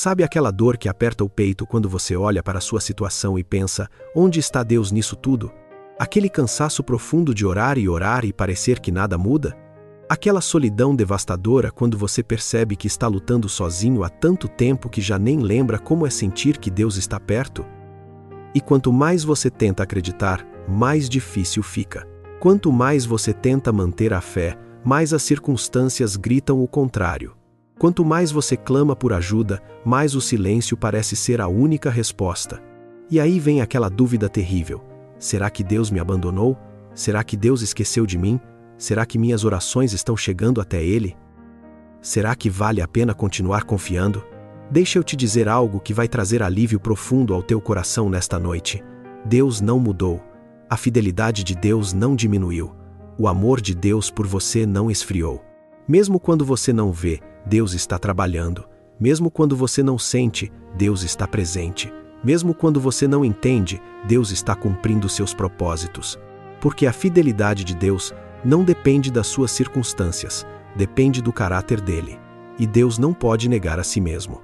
Sabe aquela dor que aperta o peito quando você olha para a sua situação e pensa: onde está Deus nisso tudo? Aquele cansaço profundo de orar e parecer que nada muda? Aquela solidão devastadora quando você percebe que está lutando sozinho há tanto tempo que já nem lembra como é sentir que Deus está perto? E quanto mais você tenta acreditar, mais difícil fica. Quanto mais você tenta manter a fé, mais as circunstâncias gritam o contrário. Quanto mais você clama por ajuda, mais o silêncio parece ser a única resposta. E aí vem aquela dúvida terrível: será que Deus me abandonou? Será que Deus esqueceu de mim? Será que minhas orações estão chegando até Ele? Será que vale a pena continuar confiando? Deixa eu te dizer algo que vai trazer alívio profundo ao teu coração nesta noite. Deus não mudou. A fidelidade de Deus não diminuiu. O amor de Deus por você não esfriou. Mesmo quando você não vê, Deus está trabalhando. Mesmo quando você não sente, Deus está presente. Mesmo quando você não entende, Deus está cumprindo seus propósitos. Porque a fidelidade de Deus não depende das suas circunstâncias, depende do caráter dele. E Deus não pode negar a si mesmo.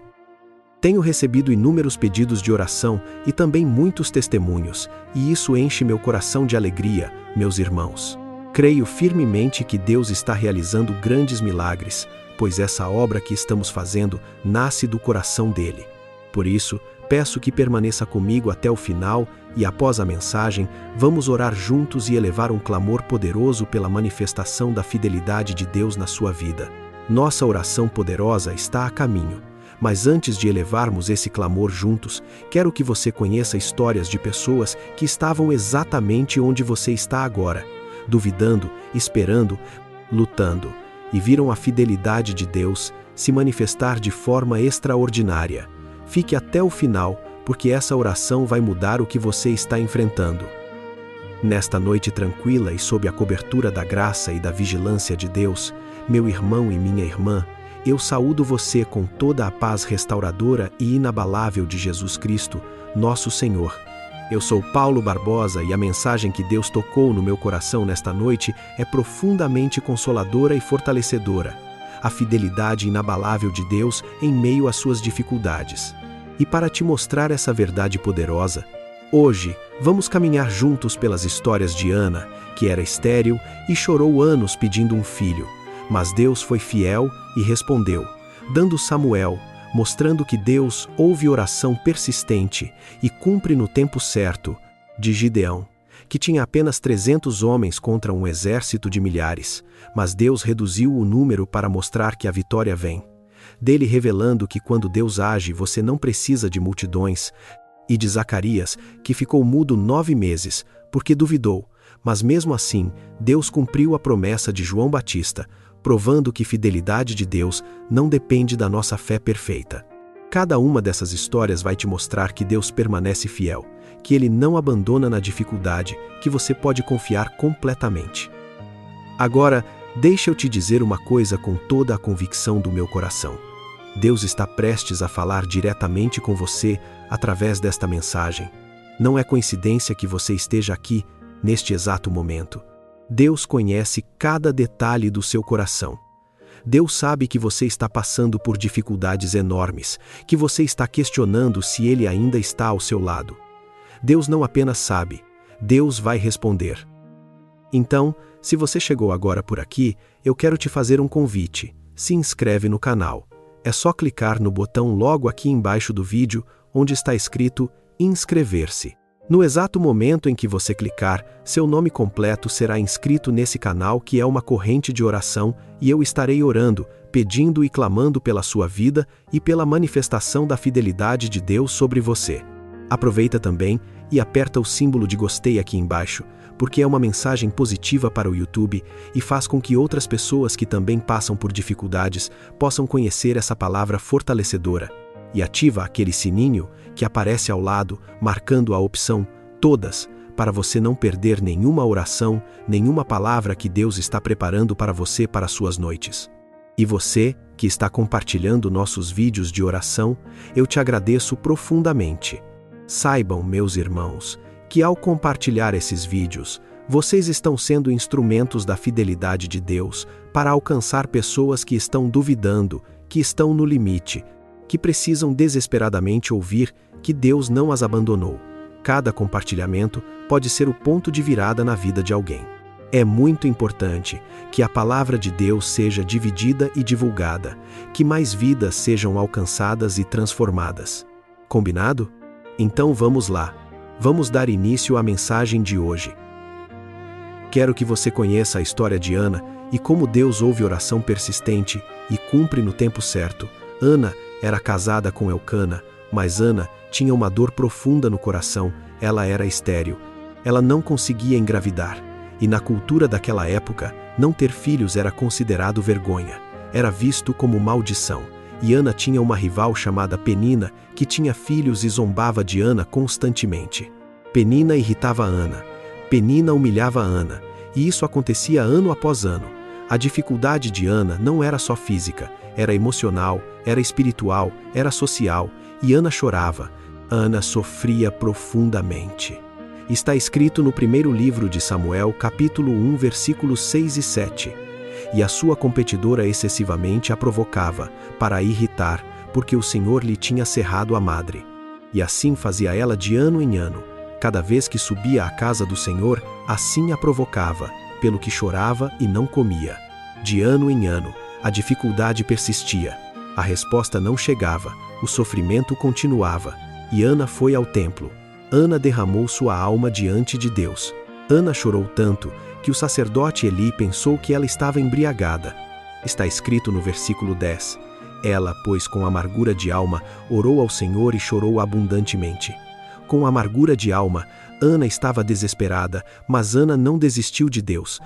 Tenho recebido inúmeros pedidos de oração e também muitos testemunhos, e isso enche meu coração de alegria, meus irmãos. Creio firmemente que Deus está realizando grandes milagres, pois essa obra que estamos fazendo nasce do coração dele. Por isso, peço que permaneça comigo até o final e, após a mensagem, vamos orar juntos e elevar um clamor poderoso pela manifestação da fidelidade de Deus na sua vida. Nossa oração poderosa está a caminho. Mas antes de elevarmos esse clamor juntos, quero que você conheça histórias de pessoas que estavam exatamente onde você está agora, duvidando, esperando, lutando, e viram a fidelidade de Deus se manifestar de forma extraordinária. Fique até o final, porque essa oração vai mudar o que você está enfrentando. Nesta noite tranquila e sob a cobertura da graça e da vigilância de Deus, meu irmão e minha irmã, eu saúdo você com toda a paz restauradora e inabalável de Jesus Cristo, nosso Senhor. Eu sou Paulo Barbosa e a mensagem que Deus tocou no meu coração nesta noite é profundamente consoladora e fortalecedora. A fidelidade inabalável de Deus em meio às suas dificuldades. E para te mostrar essa verdade poderosa, hoje vamos caminhar juntos pelas histórias de Ana, que era estéril e chorou anos pedindo um filho. Mas Deus foi fiel e respondeu, dando Samuel, mostrando que Deus ouve oração persistente e cumpre no tempo certo, de Gideão, que tinha apenas 300 homens contra um exército de milhares, mas Deus reduziu o número para mostrar que a vitória vem. Dele revelando que quando Deus age você não precisa de multidões, e de Zacarias, que ficou mudo 9 meses, porque duvidou, mas mesmo assim, Deus cumpriu a promessa de João Batista, provando que fidelidade de Deus não depende da nossa fé perfeita. Cada uma dessas histórias vai te mostrar que Deus permanece fiel, que Ele não abandona na dificuldade, que você pode confiar completamente. Agora, deixa eu te dizer uma coisa com toda a convicção do meu coração. Deus está prestes a falar diretamente com você através desta mensagem. Não é coincidência que você esteja aqui, neste exato momento. Deus conhece cada detalhe do seu coração. Deus sabe que você está passando por dificuldades enormes, que você está questionando se Ele ainda está ao seu lado. Deus não apenas sabe, Deus vai responder. Então, se você chegou agora por aqui, eu quero te fazer um convite. Se inscreve no canal. É só clicar no botão logo aqui embaixo do vídeo, onde está escrito inscrever-se. No exato momento em que você clicar, seu nome completo será inscrito nesse canal que é uma corrente de oração e eu estarei orando, pedindo e clamando pela sua vida e pela manifestação da fidelidade de Deus sobre você. Aproveita também e aperta o símbolo de gostei aqui embaixo, porque é uma mensagem positiva para o YouTube e faz com que outras pessoas que também passam por dificuldades possam conhecer essa palavra fortalecedora. E ativa aquele sininho que aparece ao lado, marcando a opção Todas, para você não perder nenhuma oração, nenhuma palavra que Deus está preparando para você para suas noites. E você, que está compartilhando nossos vídeos de oração, eu te agradeço profundamente. Saibam, meus irmãos, que ao compartilhar esses vídeos, vocês estão sendo instrumentos da fidelidade de Deus para alcançar pessoas que estão duvidando, que estão no limite, que precisam desesperadamente ouvir que Deus não as abandonou. Cada compartilhamento pode ser o ponto de virada na vida de alguém. É muito importante que a palavra de Deus seja dividida e divulgada, que mais vidas sejam alcançadas e transformadas. Combinado? Então vamos lá. Vamos dar início à mensagem de hoje. Quero que você conheça a história de Ana e como Deus ouve oração persistente e cumpre no tempo certo. Ana era casada com Elcana, mas Ana tinha uma dor profunda no coração. Ela era estéril. Ela não conseguia engravidar. E na cultura daquela época, não ter filhos era considerado vergonha. Era visto como maldição. E Ana tinha uma rival chamada Penina, que tinha filhos e zombava de Ana constantemente. Penina irritava Ana. Penina humilhava Ana. E isso acontecia ano após ano. A dificuldade de Ana não era só física, era emocional, era espiritual, era social. E Ana chorava. Ana sofria profundamente. Está escrito no primeiro livro de Samuel, capítulo 1, versículos 6 e 7. E a sua competidora excessivamente a provocava, para a irritar, porque o Senhor lhe tinha cerrado a madre. E assim fazia ela de ano em ano. Cada vez que subia à casa do Senhor, assim a provocava, pelo que chorava e não comia. De ano em ano, a dificuldade persistia. A resposta não chegava, o sofrimento continuava. E Ana foi ao templo. Ana derramou sua alma diante de Deus. Ana chorou tanto que o sacerdote Eli pensou que ela estava embriagada. Está escrito no versículo 10. Ela, pois, com amargura de alma, orou ao Senhor e chorou abundantemente. Com amargura de alma, Ana estava desesperada, mas Ana não desistiu de Deus.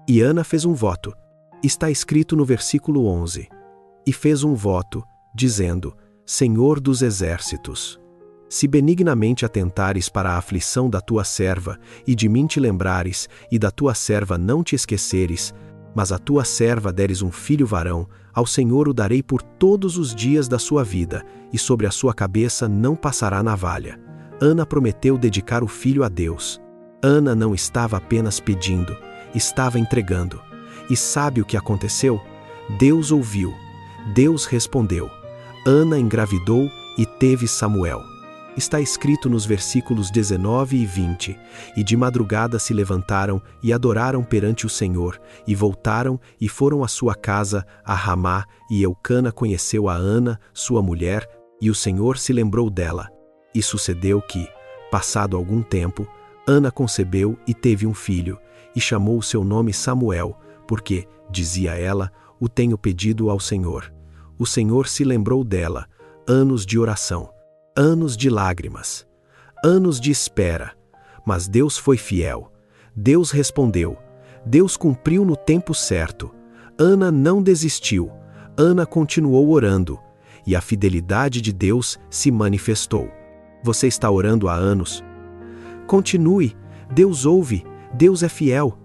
E Ana fez um voto. Está escrito no versículo 11. E fez um voto, dizendo: Senhor dos exércitos, se benignamente atentares para a aflição da tua serva, e de mim te lembrares, e da tua serva não te esqueceres, mas a tua serva deres um filho varão, ao Senhor o darei por todos os dias da sua vida, e sobre a sua cabeça não passará navalha. Ana prometeu dedicar o filho a Deus. Ana não estava apenas pedindo, estava entregando. E sabe o que aconteceu? Deus ouviu. Deus respondeu. Ana engravidou e teve Samuel. Está escrito nos versículos 19 e 20, e de madrugada se levantaram e adoraram perante o Senhor, e voltaram e foram à sua casa, a Ramá, e Eucana conheceu a Ana, sua mulher, e o Senhor se lembrou dela. E sucedeu que, passado algum tempo, Ana concebeu e teve um filho, e chamou o seu nome Samuel, porque, dizia ela, o tenho pedido ao Senhor. O Senhor se lembrou dela, anos de oração. Anos de lágrimas, anos de espera, mas Deus foi fiel. Deus respondeu. Deus cumpriu no tempo certo. Ana não desistiu. Ana continuou orando. E a fidelidade de Deus se manifestou. Você está orando há anos? Continue. Deus ouve. Deus é fiel.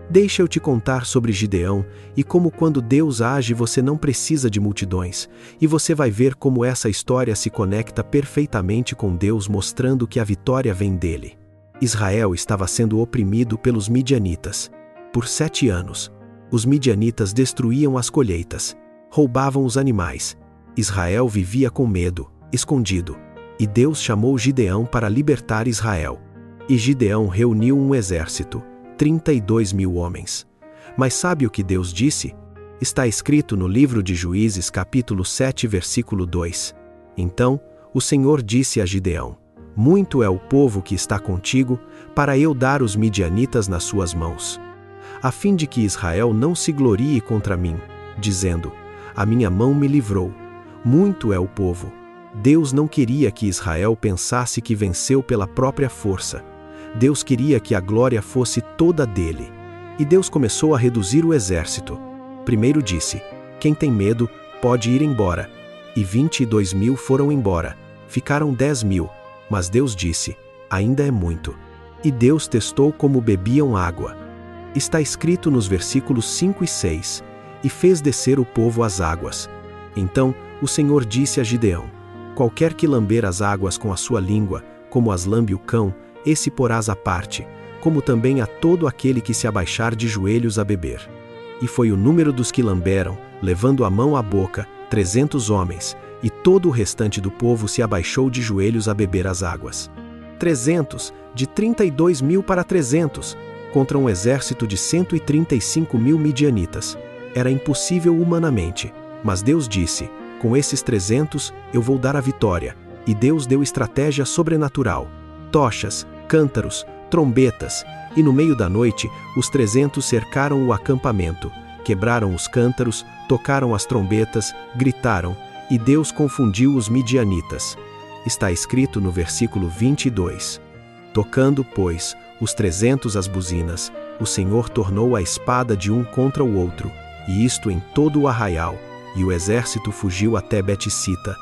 Deixa eu te contar sobre Gideão e como quando Deus age você não precisa de multidões, e você vai ver como essa história se conecta perfeitamente com Deus, mostrando que a vitória vem dele. Israel estava sendo oprimido pelos midianitas. Por 7 anos, os midianitas destruíam as colheitas, roubavam os animais. Israel vivia com medo, escondido, e Deus chamou Gideão para libertar Israel. E Gideão reuniu um exército, 32.000 homens. Mas sabe o que Deus disse? Está escrito no livro de Juízes, capítulo 7, versículo 2. Então, o Senhor disse a Gideão: Muito é o povo que está contigo, para eu dar os midianitas nas suas mãos, a fim de que Israel não se glorie contra mim, dizendo: A minha mão me livrou. Muito é o povo. Deus não queria que Israel pensasse que venceu pela própria força. Deus queria que a glória fosse toda dele. E Deus começou a reduzir o exército. Primeiro disse: Quem tem medo, pode ir embora. E 22.000 foram embora. Ficaram 10.000. Mas Deus disse: Ainda é muito. E Deus testou como bebiam água. Está escrito nos versículos 5 e 6. E fez descer o povo às águas. Então o Senhor disse a Gideão: Qualquer que lamber as águas com a sua língua, como as lambe o cão, esse porás à parte, como também a todo aquele que se abaixar de joelhos a beber. E foi o número dos que lamberam, levando a mão à boca, 300 homens, e todo o restante do povo se abaixou de joelhos a beber as águas. 300, de 32.000 para 300, contra um exército de 135.000 midianitas. Era impossível humanamente, mas Deus disse: com esses 300 eu vou dar a vitória. E Deus deu estratégia sobrenatural, tochas, cântaros, trombetas, e no meio da noite os 300 cercaram o acampamento, quebraram os cântaros, tocaram as trombetas, gritaram, e Deus confundiu os midianitas. Está escrito no versículo 22. Tocando, pois, os 300 as buzinas, o Senhor tornou a espada de um contra o outro, e isto em todo o arraial, e o exército fugiu até Bet-sita,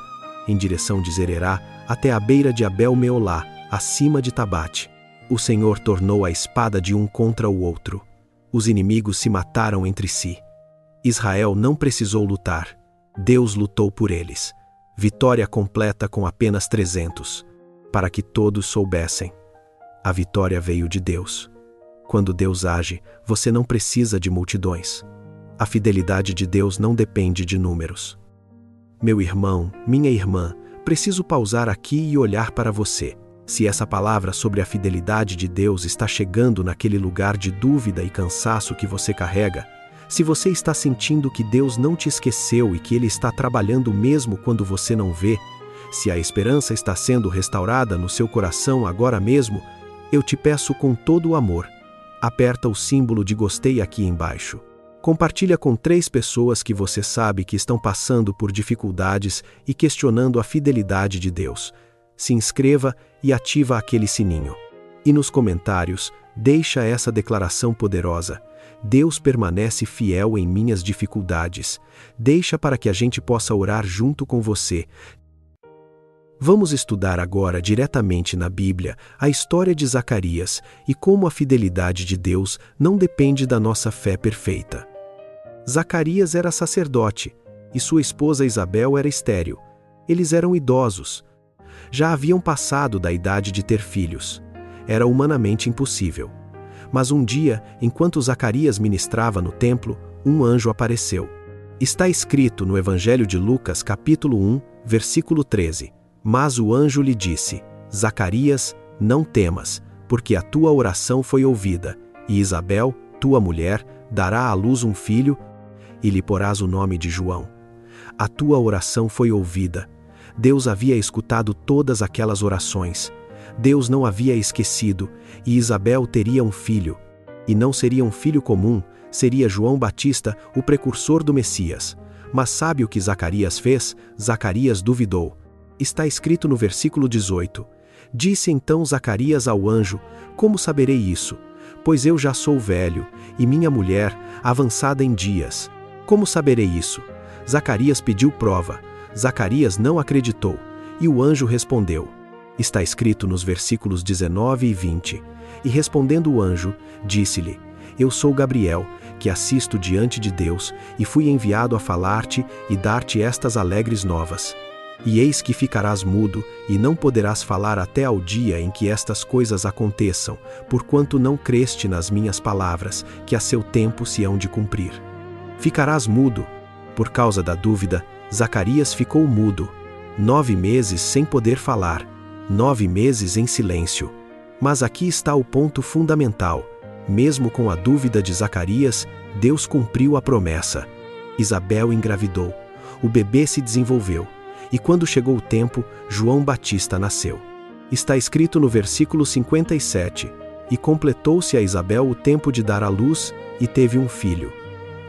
em direção de Zererá, até a beira de Abel-Meolá, acima de Tabate. O Senhor tornou a espada de um contra o outro. Os inimigos se mataram entre si. Israel não precisou lutar. Deus lutou por eles. Vitória completa com apenas 300. Para que todos soubessem. A vitória veio de Deus. Quando Deus age, você não precisa de multidões. A fidelidade de Deus não depende de números. Meu irmão, minha irmã, preciso pausar aqui e olhar para você. Se essa palavra sobre a fidelidade de Deus está chegando naquele lugar de dúvida e cansaço que você carrega, se você está sentindo que Deus não te esqueceu e que Ele está trabalhando mesmo quando você não vê, se a esperança está sendo restaurada no seu coração agora mesmo, eu te peço com todo o amor, aperta o símbolo de gostei aqui embaixo. Compartilha com 3 pessoas que você sabe que estão passando por dificuldades e questionando a fidelidade de Deus. Se inscreva e ativa aquele sininho. E nos comentários, deixa essa declaração poderosa. Deus permanece fiel em minhas dificuldades. Deixa para que a gente possa orar junto com você. Vamos estudar agora diretamente na Bíblia a história de Zacarias e como a fidelidade de Deus não depende da nossa fé perfeita. Zacarias era sacerdote e sua esposa Isabel era estéril. Eles eram idosos. Já haviam passado da idade de ter filhos. Era humanamente impossível. Mas um dia, enquanto Zacarias ministrava no templo, um anjo apareceu. Está escrito no Evangelho de Lucas, capítulo 1, versículo 13. Mas o anjo lhe disse: Zacarias, não temas, porque a tua oração foi ouvida, e Isabel, tua mulher, dará à luz um filho, e lhe porás o nome de João. A tua oração foi ouvida. Deus havia escutado todas aquelas orações. Deus não havia esquecido, e Isabel teria um filho. E não seria um filho comum, seria João Batista, o precursor do Messias. Mas sabe o que Zacarias fez? Zacarias duvidou. Está escrito no versículo 18. Disse então Zacarias ao anjo: Como saberei isso? Pois eu já sou velho, e minha mulher, avançada em dias. Como saberei isso? Zacarias pediu prova. Zacarias não acreditou, e o anjo respondeu. Está escrito nos versículos 19 e 20. E respondendo o anjo, disse-lhe: Eu sou Gabriel, que assisto diante de Deus, e fui enviado a falar-te e dar-te estas alegres novas. E eis que ficarás mudo, e não poderás falar até ao dia em que estas coisas aconteçam, porquanto não creste nas minhas palavras, que a seu tempo se hão de cumprir. Ficarás mudo. Por causa da dúvida, Zacarias ficou mudo. 9 meses sem poder falar. 9 meses em silêncio. Mas aqui está o ponto fundamental. Mesmo com a dúvida de Zacarias, Deus cumpriu a promessa. Isabel engravidou. O bebê se desenvolveu. E quando chegou o tempo, João Batista nasceu. Está escrito no versículo 57. E completou-se a Isabel o tempo de dar à luz, e teve um filho.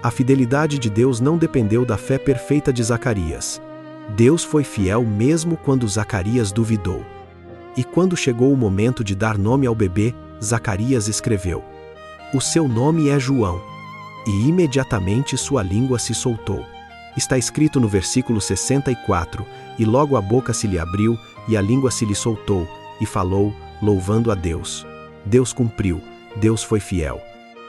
A fidelidade de Deus não dependeu da fé perfeita de Zacarias. Deus foi fiel mesmo quando Zacarias duvidou. E quando chegou o momento de dar nome ao bebê, Zacarias escreveu: O seu nome é João. E imediatamente sua língua se soltou. Está escrito no versículo 64, e logo a boca se lhe abriu, e a língua se lhe soltou, e falou, louvando a Deus. Deus cumpriu, Deus foi fiel.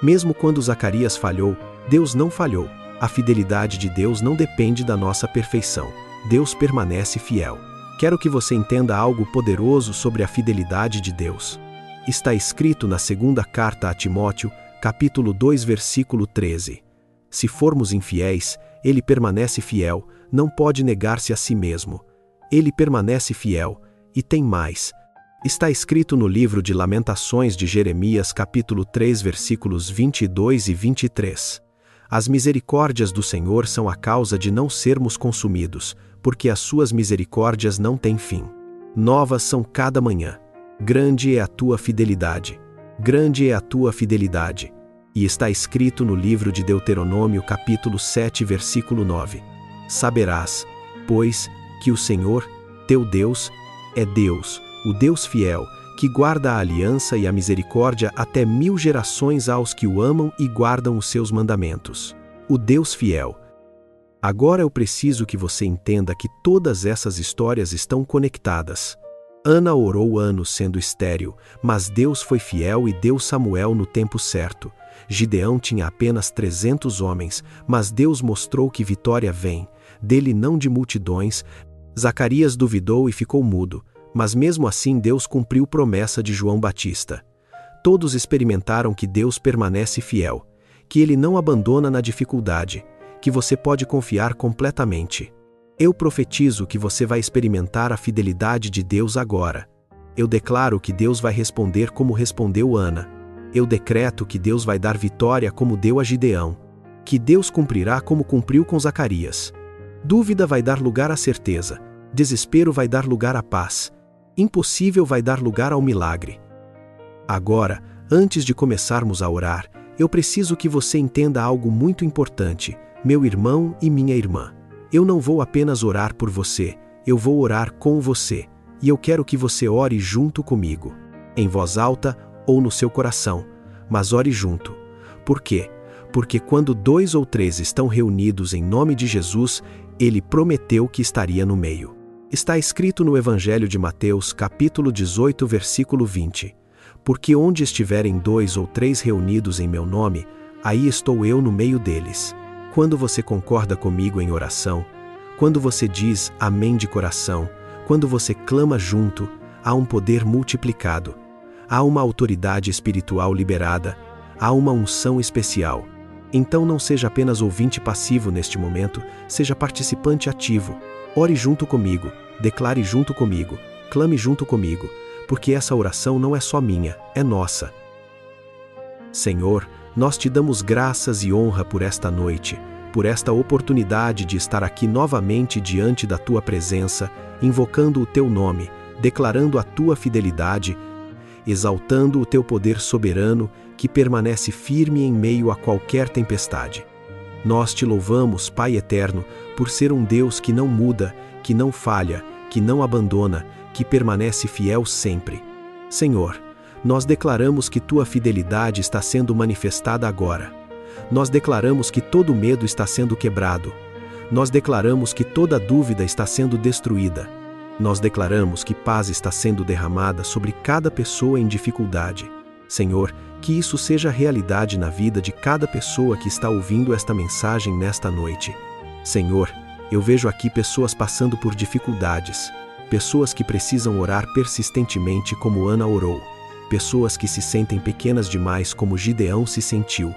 Mesmo quando Zacarias falhou, Deus não falhou. A fidelidade de Deus não depende da nossa perfeição. Deus permanece fiel. Quero que você entenda algo poderoso sobre a fidelidade de Deus. Está escrito na segunda carta a Timóteo, capítulo 2, versículo 13. Se formos infiéis, Ele permanece fiel, não pode negar-se a si mesmo. Ele permanece fiel, e tem mais. Está escrito no livro de Lamentações de Jeremias, capítulo 3, versículos 22 e 23. As misericórdias do Senhor são a causa de não sermos consumidos, porque as suas misericórdias não têm fim. Novas são cada manhã. Grande é a tua fidelidade. Grande é a tua fidelidade. E está escrito no livro de Deuteronômio, capítulo 7, versículo 9. Saberás, pois, que o Senhor, teu Deus, é Deus, o Deus fiel, que guarda a aliança e a misericórdia até 1000 gerações aos que o amam e guardam os seus mandamentos. O Deus fiel. Agora eu preciso que você entenda que todas essas histórias estão conectadas. Ana orou anos sendo estéril, mas Deus foi fiel e deu Samuel no tempo certo. Gideão tinha apenas 300 homens, mas Deus mostrou que vitória vem, dele não de multidões. Zacarias duvidou e ficou mudo, mas mesmo assim Deus cumpriu promessa de João Batista. Todos experimentaram que Deus permanece fiel, que Ele não abandona na dificuldade, que você pode confiar completamente. Eu profetizo que você vai experimentar a fidelidade de Deus agora. Eu declaro que Deus vai responder como respondeu Ana. Eu decreto que Deus vai dar vitória como deu a Gideão. Que Deus cumprirá como cumpriu com Zacarias. Dúvida vai dar lugar à certeza. Desespero vai dar lugar à paz. Impossível vai dar lugar ao milagre. Agora, antes de começarmos a orar, eu preciso que você entenda algo muito importante, meu irmão e minha irmã. Eu não vou apenas orar por você, eu vou orar com você, e eu quero que você ore junto comigo, em voz alta ou no seu coração, mas ore junto. Por quê? Porque quando 2 ou 3 estão reunidos em nome de Jesus, Ele prometeu que estaria no meio. Está escrito no Evangelho de Mateus, capítulo 18, versículo 20. Porque onde estiverem 2 ou 3 reunidos em meu nome, aí estou eu no meio deles. Quando você concorda comigo em oração, quando você diz amém de coração, quando você clama junto, há um poder multiplicado, há uma autoridade espiritual liberada, há uma unção especial. Então não seja apenas ouvinte passivo neste momento, seja participante ativo. Ore junto comigo, declare junto comigo, clame junto comigo, porque essa oração não é só minha, é nossa. Senhor, nós te damos graças e honra por esta noite, por esta oportunidade de estar aqui novamente diante da tua presença, invocando o teu nome, declarando a tua fidelidade, exaltando o teu poder soberano que permanece firme em meio a qualquer tempestade. Nós te louvamos, Pai eterno, por ser um Deus que não muda, que não falha, que não abandona, que permanece fiel sempre. Senhor, nós declaramos que tua fidelidade está sendo manifestada agora. Nós declaramos que todo medo está sendo quebrado. Nós declaramos que toda dúvida está sendo destruída. Nós declaramos que paz está sendo derramada sobre cada pessoa em dificuldade. Senhor, que isso seja realidade na vida de cada pessoa que está ouvindo esta mensagem nesta noite. Senhor, eu vejo aqui pessoas passando por dificuldades, pessoas que precisam orar persistentemente como Ana orou, pessoas que se sentem pequenas demais como Gideão se sentiu,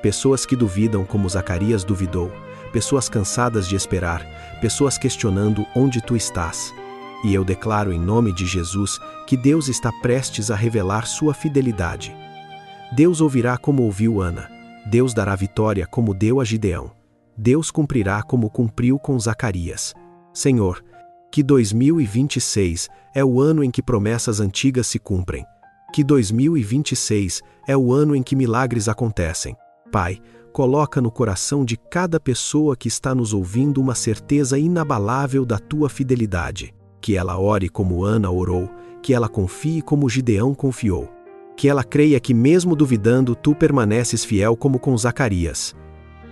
pessoas que duvidam como Zacarias duvidou, pessoas cansadas de esperar, pessoas questionando onde tu estás. E eu declaro em nome de Jesus que Deus está prestes a revelar sua fidelidade. Deus ouvirá como ouviu Ana, Deus dará vitória como deu a Gideão, Deus cumprirá como cumpriu com Zacarias. Senhor, que 2026 é o ano em que promessas antigas se cumprem. Que 2026 é o ano em que milagres acontecem. Pai, coloca no coração de cada pessoa que está nos ouvindo uma certeza inabalável da tua fidelidade. Que ela ore como Ana orou, que ela confie como Gideão confiou. Que ela creia que mesmo duvidando, tu permaneces fiel como com Zacarias.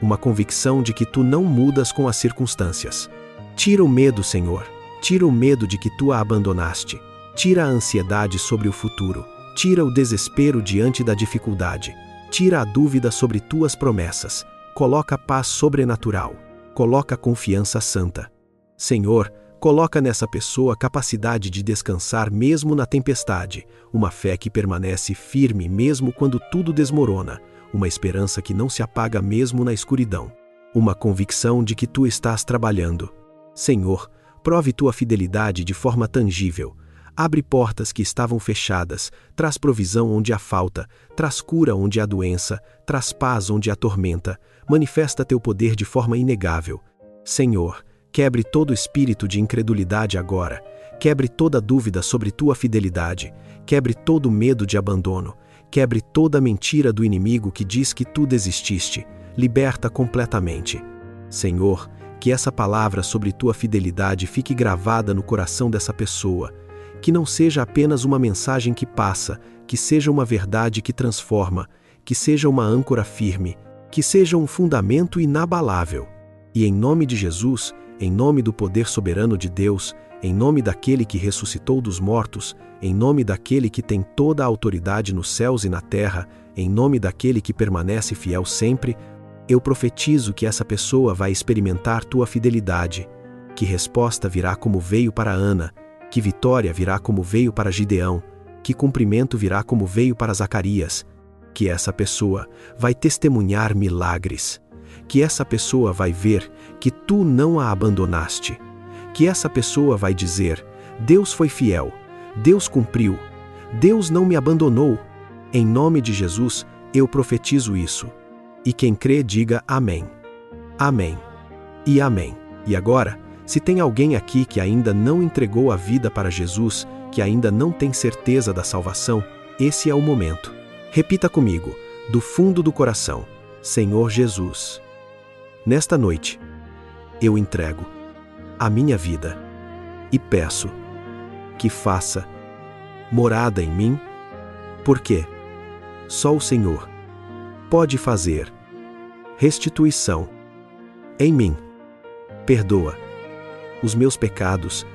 Uma convicção de que tu não mudas com as circunstâncias. Tira o medo, Senhor. Tira o medo de que tu a abandonaste. Tira a ansiedade sobre o futuro. Tira o desespero diante da dificuldade. Tira a dúvida sobre tuas promessas. Coloca paz sobrenatural. Coloca confiança santa. Senhor, coloca nessa pessoa a capacidade de descansar mesmo na tempestade, uma fé que permanece firme mesmo quando tudo desmorona, uma esperança que não se apaga mesmo na escuridão. uma convicção de que tu estás trabalhando. Senhor, prove tua fidelidade de forma tangível. Abre portas que estavam fechadas, traz provisão onde há falta, traz cura onde há doença, traz paz onde há tormenta, manifesta teu poder de forma inegável. Senhor, quebre todo espírito de incredulidade agora, quebre toda dúvida sobre tua fidelidade, quebre todo medo de abandono, quebre toda mentira do inimigo que diz que tu desististe, liberta completamente. Senhor, que essa palavra sobre tua fidelidade fique gravada no coração dessa pessoa, que não seja apenas uma mensagem que passa, que seja uma verdade que transforma, que seja uma âncora firme, que seja um fundamento inabalável. E em nome de Jesus, em nome do poder soberano de Deus, em nome daquele que ressuscitou dos mortos, em nome daquele que tem toda a autoridade nos céus e na terra, em nome daquele que permanece fiel sempre, eu profetizo que essa pessoa vai experimentar tua fidelidade, que resposta virá como veio para Ana, que vitória virá como veio para Gideão, que cumprimento virá como veio para Zacarias, que essa pessoa vai testemunhar milagres, que essa pessoa vai ver que tu não a abandonaste, que essa pessoa vai dizer: Deus foi fiel, Deus cumpriu, Deus não me abandonou. Em nome de Jesus, eu profetizo isso. E quem crê, diga amém. Amém. E amém. E agora, se tem alguém aqui que ainda não entregou a vida para Jesus, que ainda não tem certeza da salvação, esse é o momento. Repita comigo, do fundo do coração: Senhor Jesus, nesta noite, eu entrego a minha vida e peço que faça morada em mim, porque só o Senhor pode fazer restituição em mim. Perdoa os meus pecados,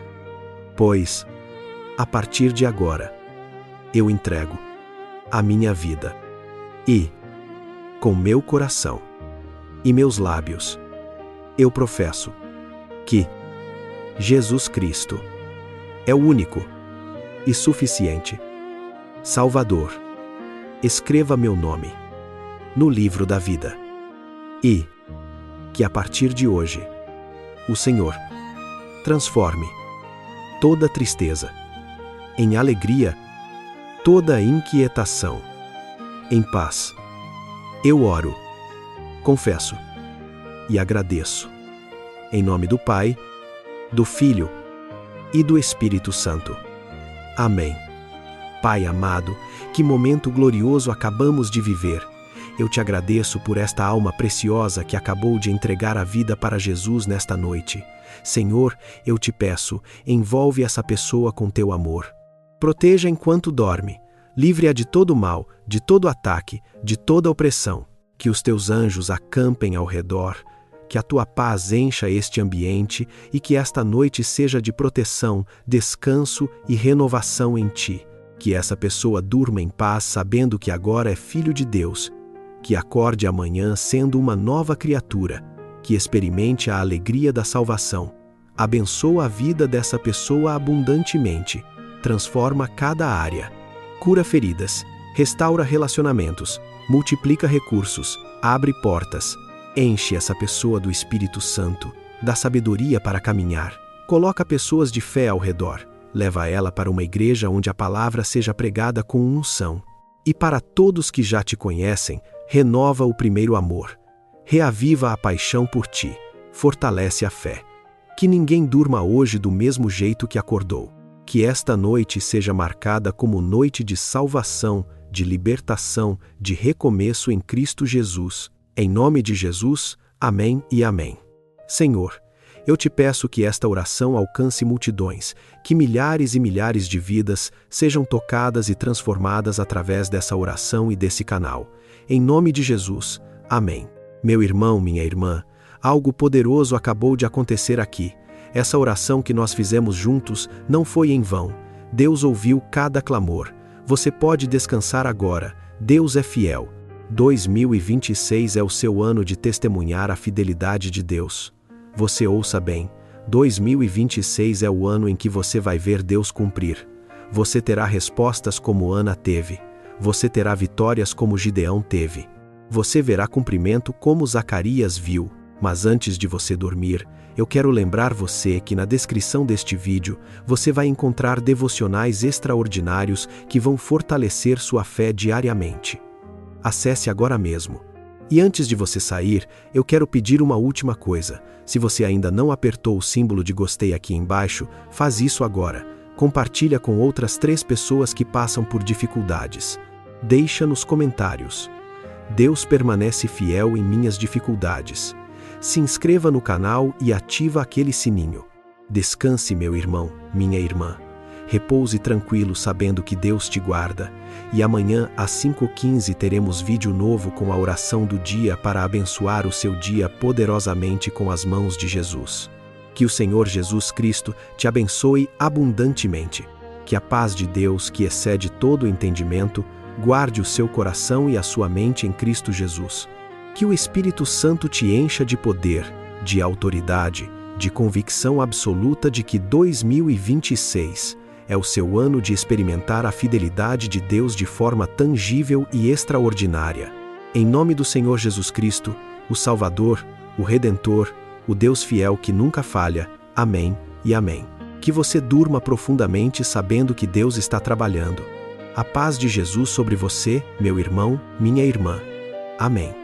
pois, a partir de agora, eu entrego a minha vida e, com meu coração e meus lábios, eu professo que Jesus Cristo é o único e suficiente Salvador. Escreva meu nome no livro da vida e que a partir de hoje o Senhor transforme toda tristeza em alegria, toda inquietação em paz. Eu oro, confesso e agradeço. Em nome do Pai, do Filho e do Espírito Santo. Amém. Pai amado, que momento glorioso acabamos de viver. Eu te agradeço por esta alma preciosa que acabou de entregar a vida para Jesus nesta noite. Senhor, eu te peço, envolve essa pessoa com teu amor. Proteja enquanto dorme, livre-a de todo mal, de todo ataque, de toda opressão. Que os teus anjos acampem ao redor, que a tua paz encha este ambiente e que esta noite seja de proteção, descanso e renovação em ti. Que essa pessoa durma em paz sabendo que agora é filho de Deus, que acorde amanhã sendo uma nova criatura, que experimente a alegria da salvação. Abençoa a vida dessa pessoa abundantemente, transforma cada área, cura feridas, restaura relacionamentos, multiplica recursos, abre portas, enche essa pessoa do Espírito Santo, dá sabedoria para caminhar, coloca pessoas de fé ao redor, leva ela para uma igreja onde a palavra seja pregada com unção. E para todos que já te conhecem, renova o primeiro amor, reaviva a paixão por ti, fortalece a fé. Que ninguém durma hoje do mesmo jeito que acordou. Que esta noite seja marcada como noite de salvação, de libertação, de recomeço em Cristo Jesus. Em nome de Jesus, amém e amém. Senhor, eu te peço que esta oração alcance multidões, que milhares e milhares de vidas sejam tocadas e transformadas através dessa oração e desse canal. Em nome de Jesus, amém. Meu irmão, minha irmã, algo poderoso acabou de acontecer aqui. Essa oração que nós fizemos juntos não foi em vão. Deus ouviu cada clamor. Você pode descansar agora. Deus é fiel. 2026 é o seu ano de testemunhar a fidelidade de Deus. Você ouça bem, 2026 é o ano em que você vai ver Deus cumprir. Você terá respostas como Ana teve. Você terá vitórias como Gideão teve. Você verá cumprimento como Zacarias viu. Mas antes de você dormir, eu quero lembrar você que na descrição deste vídeo você vai encontrar devocionais extraordinários que vão fortalecer sua fé diariamente. Acesse agora mesmo. E antes de você sair, eu quero pedir uma última coisa. Se você ainda não apertou o símbolo de gostei aqui embaixo, faz isso agora. Compartilha com outras 3 pessoas que passam por dificuldades. Deixa nos comentários. Deus permanece fiel em minhas dificuldades. Se inscreva no canal e ativa aquele sininho. Descanse, meu irmão, minha irmã. Repouse tranquilo sabendo que Deus te guarda. E amanhã às 5h15 teremos vídeo novo com a oração do dia para abençoar o seu dia poderosamente com as mãos de Jesus. Que o Senhor Jesus Cristo te abençoe abundantemente. Que a paz de Deus, que excede todo o entendimento, guarde o seu coração e a sua mente em Cristo Jesus. Que o Espírito Santo te encha de poder, de autoridade, de convicção absoluta de que 2026 é o seu ano de experimentar a fidelidade de Deus de forma tangível e extraordinária. Em nome do Senhor Jesus Cristo, o Salvador, o Redentor, o Deus fiel que nunca falha. Amém e amém. Que você durma profundamente sabendo que Deus está trabalhando. A paz de Jesus sobre você, meu irmão, minha irmã. Amém.